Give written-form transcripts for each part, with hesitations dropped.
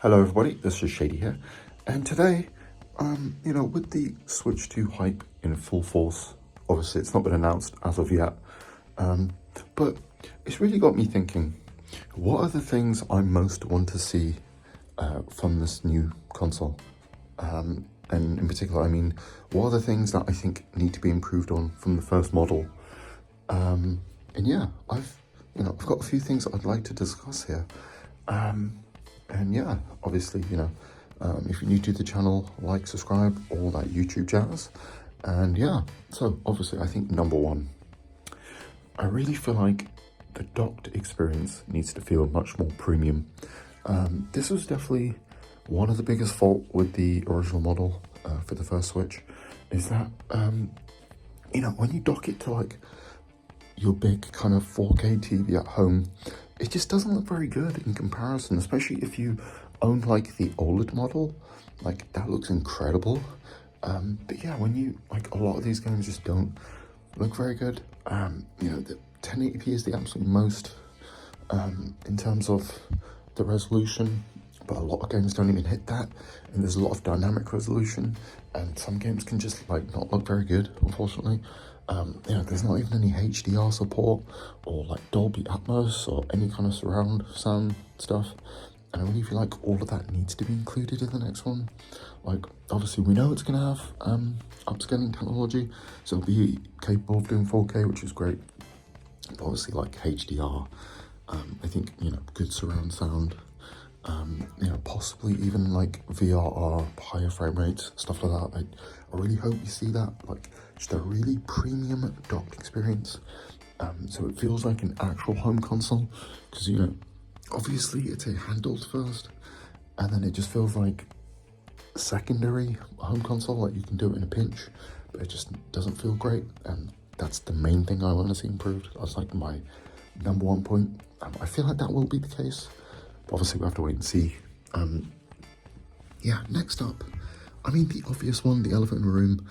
Hello everybody, this is Shady here, and today, with the Switch 2 hype in full force, obviously it's not been announced as of yet, but it's really got me thinking, what are the things I most want to see from this new console? And in particular, I mean, what are the things that I think need to be improved on from the first model? And yeah, I've got a few things that I'd like to discuss here. And yeah, obviously, if you're new to the channel, like, subscribe, all that YouTube jazz. And yeah, so obviously I think number one, I really feel like the docked experience needs to feel much more premium. This was definitely one of the biggest fault with the original model for the first Switch, is that, when you dock it to like your big kind of 4K TV at home, it just doesn't look very good in comparison, especially if you own like the OLED model. Like, that looks incredible. But yeah, when you, like, a lot of these games just don't look very good. The 1080p is the absolute most in terms of the resolution, but a lot of games don't even hit that, and there's a lot of dynamic resolution, and some games can just like not look very good, unfortunately. There's not even any HDR support or like Dolby Atmos or any kind of surround sound stuff, and I really feel like all of that needs to be included in the next one. Like, obviously we know it's gonna have upscaling technology, so it'll be capable of doing 4K, which is great, but obviously like HDR, I think, good surround sound, possibly even like VRR, higher frame rates, stuff like that. I really hope you see that, like, just a really premium docked experience, so it feels like an actual home console, because, obviously it's a handheld first, and then it just feels like secondary home console, like you can do it in a pinch, but it just doesn't feel great, and that's the main thing I want to see improved. That's like my number one point. I feel like that will be the case, but obviously we have to wait and see. Yeah, next up, I mean, the obvious one, the elephant in the room,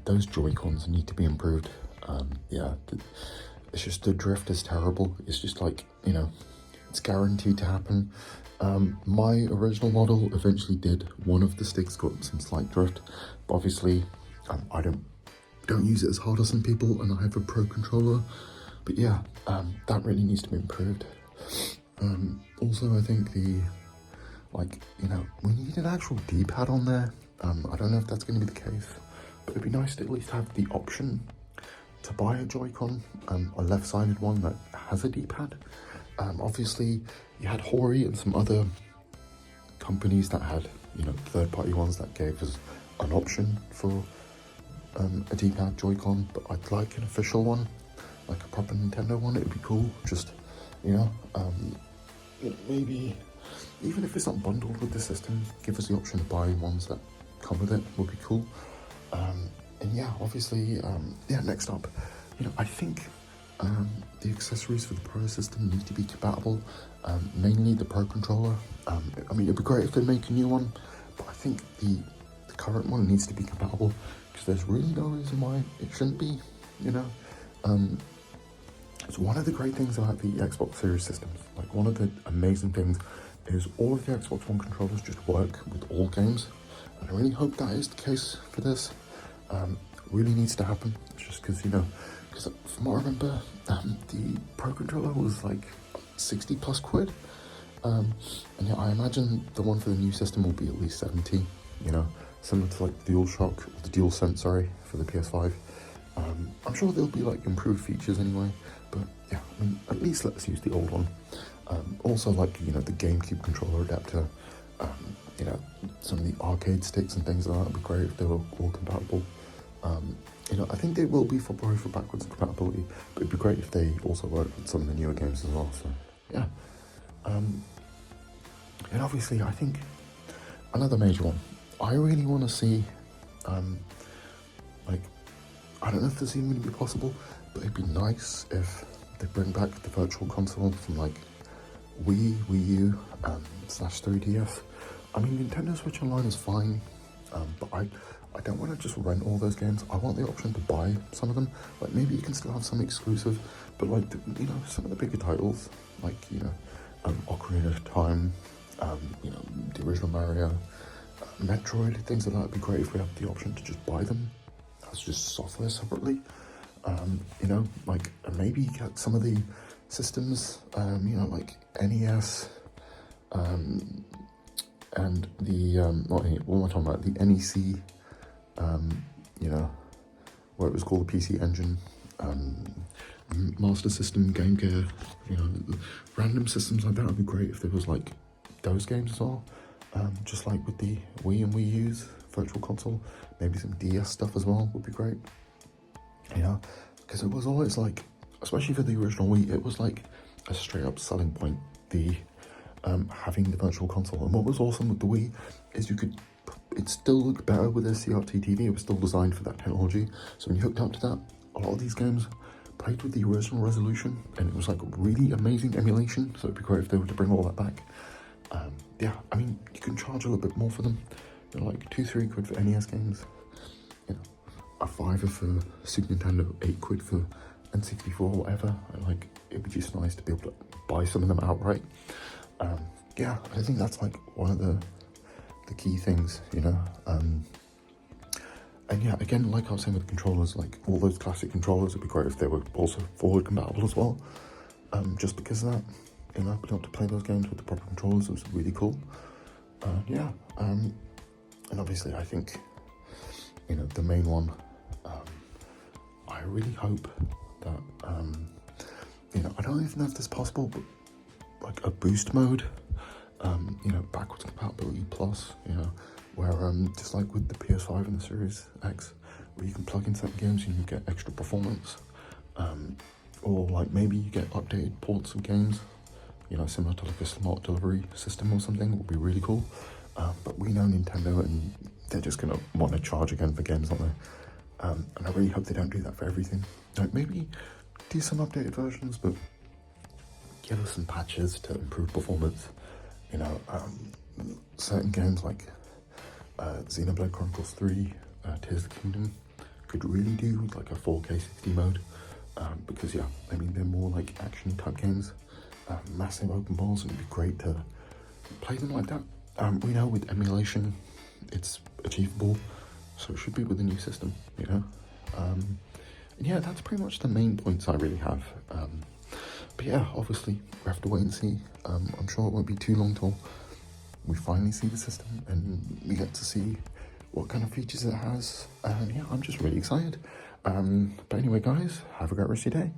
those Joy-Cons need to be improved. It's just, the drift is terrible. It's just like, it's guaranteed to happen. My original model eventually did, one of the sticks got some slight drift, but obviously I don't use it as hard as some people, and I have a Pro controller, but yeah, that really needs to be improved. Also, I think we need an actual D-pad on there. I don't know if that's going to be the case, but it'd be nice to at least have the option to buy a Joy-Con, a left-sided one that has a D-pad. Obviously, you had Hori and some other companies that had, third-party ones that gave us an option for a D-pad Joy-Con, but I'd like an official one, like a proper Nintendo one. It would be cool. Just, maybe even if it's not bundled with the system, give us the option to buy ones that come with it. Would be cool. And yeah, obviously, next up, I think the accessories for the Pro system need to be compatible, mainly the Pro controller. I mean, it'd be great if they make a new one, but I think the current one needs to be compatible, because there's really no reason why it shouldn't be, It's one of the great things about the Xbox Series systems. Like, one of the amazing things is all of the Xbox One controllers just work with all games, and I really hope that is the case for this. Really needs to happen, just because, because from what I remember, the Pro controller was like 60 plus quid, and yeah, I imagine the one for the new system will be at least 70, similar to like the DualShock, or the DualSense, sorry, for the PS5. I'm sure there'll be like improved features anyway, but yeah, I mean, at least let us use the old one. Also, like, the GameCube controller adapter, some of the arcade sticks and things like that would be great if they were all compatible. I think they will be for backwards compatibility, but it'd be great if they also work with some of the newer games as well, so yeah. And obviously, I think another major one, I really want to see, I don't know if this is even going to be possible, but it'd be nice if they bring back the Virtual Console from like Wii U, /3DS. I mean, Nintendo Switch Online is fine, but I don't want to just rent all those games. I want the option to buy some of them. Like, maybe you can still have some exclusive, but like, some of the bigger titles, like, Ocarina of Time, you know, the original Mario, Metroid, things like that. It'd be great if we had the option to just buy them as just software separately. You know, like maybe get some of the systems, you know, like NES, and the, what am I talking about? The NEC, you know, where it was called the PC Engine, Master System, Game Gear, you know, random systems like that would be great if there was like those games as well. Just like with the Wii and Wii U's Virtual Console, maybe some DS stuff as well would be great. You know, because it was always like, especially for the original Wii, it was like a straight up selling point, the having the Virtual Console. And what was awesome with the Wii is it still looked better with a CRT TV. It was still designed for that technology. So when you hooked up to that, a lot of these games played with the original resolution, and it was like really amazing emulation. So it'd be great if they were to bring all that back. Yeah, I mean, you can charge a little bit more for them. You know, like £2-3 quid for NES games. You know, a £5 for Super Nintendo, £8 for N64, whatever. And like, it'd be just nice to be able to buy some of them outright. Yeah, I think that's like one of the key things, you know. And yeah, again, like I was saying with the controllers, like all those classic controllers, it'd be great if they were also forward compatible as well. Just because of that, you know, being able to play those games with the proper controllers was really cool. Yeah, and obviously I think, you know, the main one, I really hope that, you know, I don't even know if this is possible, but like a boost mode, you know, backwards compatibility plus, you know, where just like with the PS5 and the Series X, where you can plug in certain games and you get extra performance, or like maybe you get updated ports of games, you know, similar to like a smart delivery system or something, would be really cool. But we know Nintendo, and they're just gonna want to charge again for games, aren't they? And I really hope they don't do that for everything. Like maybe do some updated versions, but give us some patches to improve performance. You know, certain games like Xenoblade Chronicles 3, Tears of the Kingdom could really do with like a 4K 60 mode, because yeah, I mean, they're more like action type games, massive open worlds, and it'd be great to play them like that. We know with emulation, it's achievable, so it should be with the new system, you know. And yeah, that's pretty much the main points I really have. But yeah, obviously we have to wait and see. I'm sure it won't be too long till we finally see the system and we get to see what kind of features it has. And yeah, I'm just really excited. But anyway, guys, have a great rest of your day.